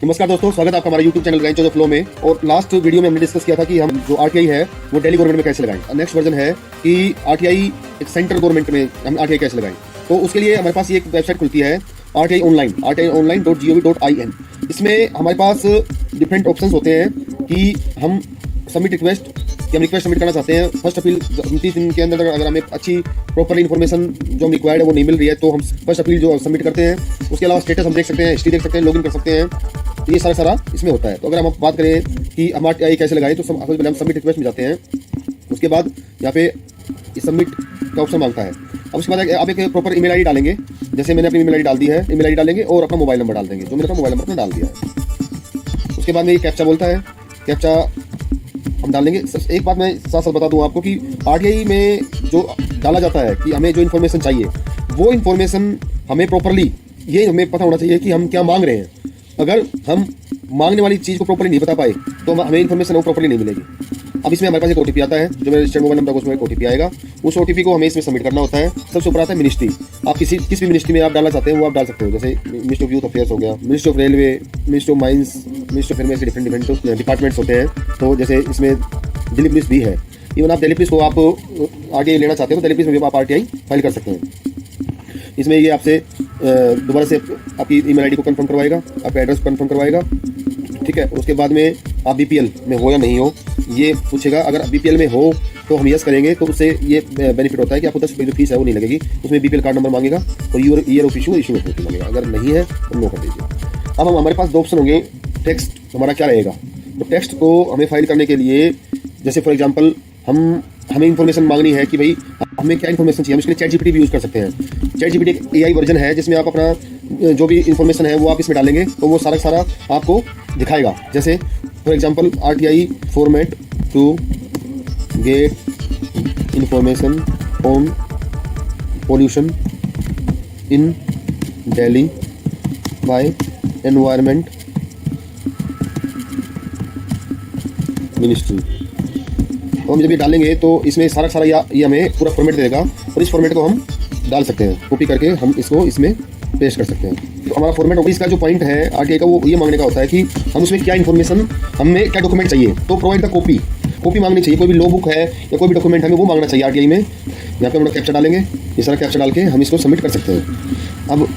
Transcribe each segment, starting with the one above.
नमस्कार दोस्तों, स्वागत है आपका हमारे YouTube channel Rancho the flow में। और लास्ट वीडियो में हमने डिस्कस किया था कि हम जो आरटीआई है वो दिल्ली गवर्नमेंट में कैसे लगाएं। नेक्स्ट वर्जन है कि आरटीआई एक सेंट्रल गवर्नमेंट में हम आरटीआई कैसे लगाएं। तो उसके लिए हमारे पास ये एक वेबसाइट खुलती है RTI online.gov.in। इसमें हमारे पास डिफरेंट ऑप्शंस होते हैं कि हम सबमिट रिक्वेस्ट कि हम रिक्वेस्ट सबमिट करना चाहते हैं। फर्स्ट अपील 29 दिन के अंदर अगर हमें अच्छी प्रॉपरली इन्फॉर्मेशन जो हम रिक्वायर्ड है वो नहीं मिल रही है तो हम फर्स्ट अपील जो सबमिट करते हैं। उसके अलावा स्टेटस हम देख सकते हैं, हिस्ट्री देख सकते हैं, लॉगिन कर सकते हैं। तो ये सारा इसमें होता है। तो अगर हम बात करें कि हम RTI कैसे लगाएं तो सबसे पहले हम सबमिट रिक्वेस्ट में जाते हैं। उसके बाद यहाँ पे सबमिट का ऑप्शन मांगता है। अब उसके बाद आप एक प्रॉपर ईमेल आईडी डालेंगे। जैसे मैंने अपनी ईमेल आईडी डाल दी है, ईमेल आईडी डालेंगे और अपना मोबाइल नंबर डाल देंगे, जो मैंने अपना मोबाइल नंबर डाल दिया है। उसके बाद में ये कैप्चा बोलता है, कैप्चा हम डालेंगे। एक बात मैं साथ साथ बता दूं आपको कि RTI में जो डाला जाता है कि हमें जो इन्फॉर्मेशन चाहिए वो इन्फॉर्मेशन हमें प्रॉपरली ये हमें पता होना चाहिए कि हम क्या मांग रहे हैं। अगर हम मांगने वाली चीज़ को प्रॉपरली नहीं बता पाए तो हमें इन्फॉर्मेशन वो प्रॉपरली नहीं मिलेगी। अब इसमें हमारे पास एक OTP आता है, जो मेरे रजिस्टर्ड मोबाइल नंबर को उसमें OTP आएगा। उस OTP को हमें इसमें सबमिट करना होता है। सबसे ऊपर आता है मिनिस्ट्री। आप किस भी मिनिस्ट्री में आप डालना चाहते हैं वो आप डाल सकते हो। जैसे मिनिस्ट्री ऑफ यूथ अफेयर्स हो गया, ministry of railway, ministry of mines, ministry of energy, different departments होते हैं। तो जैसे इसमें दिल्ली पुलिस भी है। इवन आप दिल्ली पुलिस को आप RTI लेना चाहते हो तो दिल्ली पुलिस में भी आप RTI फाइल कर सकते हैं। इसमें ये आपसे दोबारा से आपकी ईमेल आईडी को कंफर्म करवाएगा, आपका एड्रेस कंफर्म करवाएगा, ठीक है। उसके बाद में आप BPL में हो या नहीं हो ये पूछेगा। अगर BPL में हो तो हम यस करेंगे तो उससे ये बेनिफिट होता है कि आपको 10 रुपये जो फीस है वो नहीं लगेगी। उसमें BPL कार्ड नंबर मांगेगा और ईयर ऑफ इशू मांगेगा। अगर नहीं है तो नो कर दीजिए। अब हमारे पास दो ऑप्शन होंगे। टेक्स्ट हमारा क्या रहेगा, तो टेक्स्ट को हमें फाइल करने के लिए जैसे फॉर एग्जांपल हमें इन्फॉर्मेशन मांगनी है कि भाई हमें क्या इन्फॉर्मेशन चाहिए। हम इसके लिए ChatGPT भी यूज़ कर सकते हैं। ChatGPT एक AI वर्जन है जिसमें आप अपना जो भी इन्फॉर्मेशन है वो आप इसमें डालेंगे तो वो सारा आपको दिखाएगा। जैसे for example RTI format to get information on pollution in Delhi by environment ministry. तो हम जब ये डालेंगे तो इसमें सारा ये हमें पूरा फॉर्मेट देगा और इस फॉर्मेट को हम डाल सकते हैं। कॉपी करके हम इसको इसमें पेस्ट कर सकते हैं। तो हमारा फॉर्मेट होगा। इसका जो पॉइंट है RTI का वो ये मांगने का होता है कि हम उसमें क्या इन्फॉर्मेशन, हमें क्या डॉक्यूमेंट चाहिए तो प्रोवाइड द कॉपी मांगनी चाहिए। कोई भी लॉ बुक है या कोई भी डॉक्यूमेंट हमें वो मांगना चाहिए RTI में। यहाँ पे हम लोग कैप्चा डालेंगे, ये सारा कैप्चा डाल के हम इसको सबमिट कर सकते हैं। अब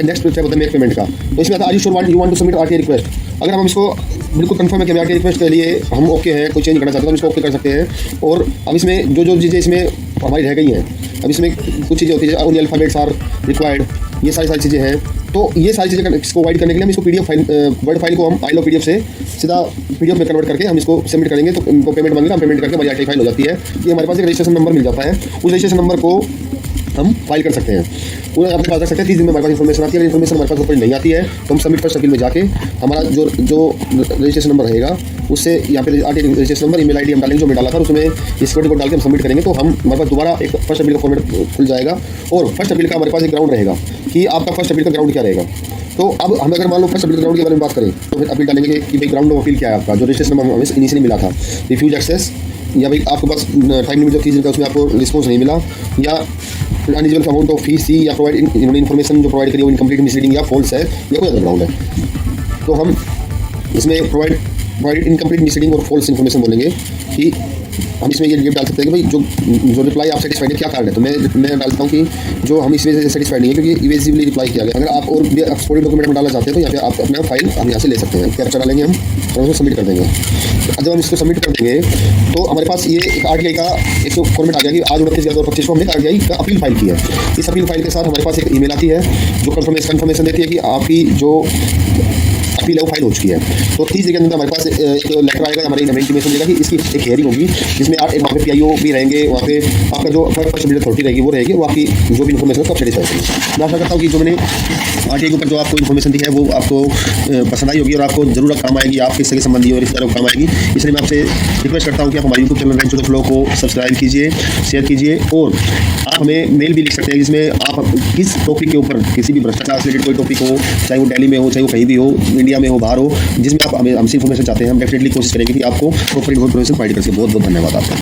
नेक्स्ट स्टेप होता है मेक पेमेंट का। तो इसमें आता है you want to submit RTI request. अगर हम इसको बिल्कुल कंफर्म है कि RTI रिक्वेस्ट के लिए हम ओके हैं, कोई चेंज करना चाहते हैं तो हम इसको ओके कर सकते हैं। और अब इसमें जो चीज़ें इसमें हमारी रह गई हैं, अब इसमें कुछ चीज़ें होती है ओनली अल्फ़ाबेट्स आर रिक्वायर्ड, ये सारी चीज़ें हैं। तो ये सारी चीज़ें इसको वाइड करने के लिए हम इसको PDF फाइल वर्ड फाइल को हम ILO PDF से सीधा PDF में कन्वर्ट करके हम इसको सबमिट करेंगे तो उनको पेमेंट मांगेगा, हम पेमेंट करके हमारी RTI फाइल हो जाती है। ये हमारे पास एक रजिस्ट्रेशन नंबर मिल जाता है। उस रजिस्ट्रेशन नंबर को हम फाइल कर सकते हैं, वो अपने पास रख सकते हैं। 30 दिन में हमारे पास इन्फॉर्मेशन आती है। इन्फॉर्मेशन हमारे पास ऊपर नहीं आती है तो हम सबमिट फर्स्ट अपील में जाके हमारा जो रजिस्ट्रेशन नंबर रहेगा उससे यहाँ पे RTI registration number, email ID हम डालेंगे जो मैं डाला था, उसमें सिक्योरिटी कोड डाल के हम सबमिट करेंगे तो हम हमारे पास दोबारा एक फर्स्ट अपील का फॉर्मेट खुल जाएगा। और फर्स्ट अपील का हमारे पास एक ग्राउंड रहेगा कि आपका फर्स्ट अपील का ग्राउंड क्या रहेगा। तो अब हम अगर मान लो फर्स्ट अपील ग्राउंड के बारे में बात करें तो फिर अपील डालेंगे कि भाई ग्राउंड ऑफ अपील क्या है आपका, जो रजिस्ट्रेशन नंबर हमें इनिशियली मिला था, रिफ्यूज एक्सेस, या भाई आपके पास टाइम लिमिट जो 30 दिन का उसमें आपको रिस्पॉन्स नहीं मिला, या अनइजिबल अमाउंट ऑफ फीस सी, या प्रोवाइड इन्फॉर्मेशन जो प्रोवाइड करी वो इनकम्प्लीट, मिसलीडिंग या फॉल्स है, या कोई अदर ग्राउंड है। तो हम इसमें प्रोवाइड इनकम्प्लीट, मिसलीडिंग और फॉल्स इन्फॉर्मेशन बोलेंगे कि हम इसमें ये डाल सकते हैं कि भाई जो रिप्लाई आप सेटिस्फाइड है क्या कारण है। तो मैं डालता हूँ कि जो हम इस वजह से सेटिस्फाइड नहीं है क्योंकि इवेसिवली रिप्लाई किया गया। अगर आप और भी सपोर्टिव डॉक्यूमेंट में डालना चाहते हैं तो यहाँ पे आप अपना फाइल हम यहाँ से ले सकते हैं। कैप्चा डालेंगे हम और उसको सबमिट कर देंगे। जब हम इसको सबमिट कर देंगे तो हमारे पास ये एक RTI का एक तो फॉर्मेट आ गया कि आज 29/2025 को हमने RTI का अपील फाइल की है। इस अपील फाइल के साथ हमारे पास एक ईमेल आती है जो कन्फर्मेशन देती है कि आपकी जो अपील है वो फाइल हो चुकी है। तो 30 दिन के अंदर हमारे पास एक लेटर आएगा, हमारी इंटीमेशन मिलेगा कि इसकी एक हेयरिंग होगी जिसमें आप वहाँ पे PIO भी रहेंगे, वहाँ पे आपका जो फर्स्ट अपील अथॉरिटी रहेगी वो रहेगी, वो आपकी जो भी इन्फॉर्मेशन है सेटिस्फाई करेगी। मैं आशा करता हूँ कि जो मैंने RTI के ऊपर जो आपको इन्फॉर्मेशन दी है वो आपको पसंद आई होगी और आपको जरूर काम आएगी, आपके सगे संबंधी और रिश्तेदारों को काम आएगी। इसलिए मैं आपसे रिक्वेस्ट करता हूँ कि आप हमारे YouTube channel Rancho the flow को सब्सक्राइब कीजिए, शेयर कीजिए और आप हमें मेल भी लिख सकते हैं जिसमें आप किस टॉपिक के ऊपर, किसी भी भ्रष्टाचार से रिलेटेड कोई टॉपिक हो, चाहे वो दिल्ली में हो, चाहे वो कहीं भी हो, इंडिया में हो, बाहर हो, जिसमें आप हमसे इन्फॉर्मेशन चाहते हैं, हम डेफिनेटली कोशिश करेंगे कि आपको प्रॉपर इन्फॉर्मेशन प्रोवाइड करके। बहुत बहुत धन्यवाद आपका।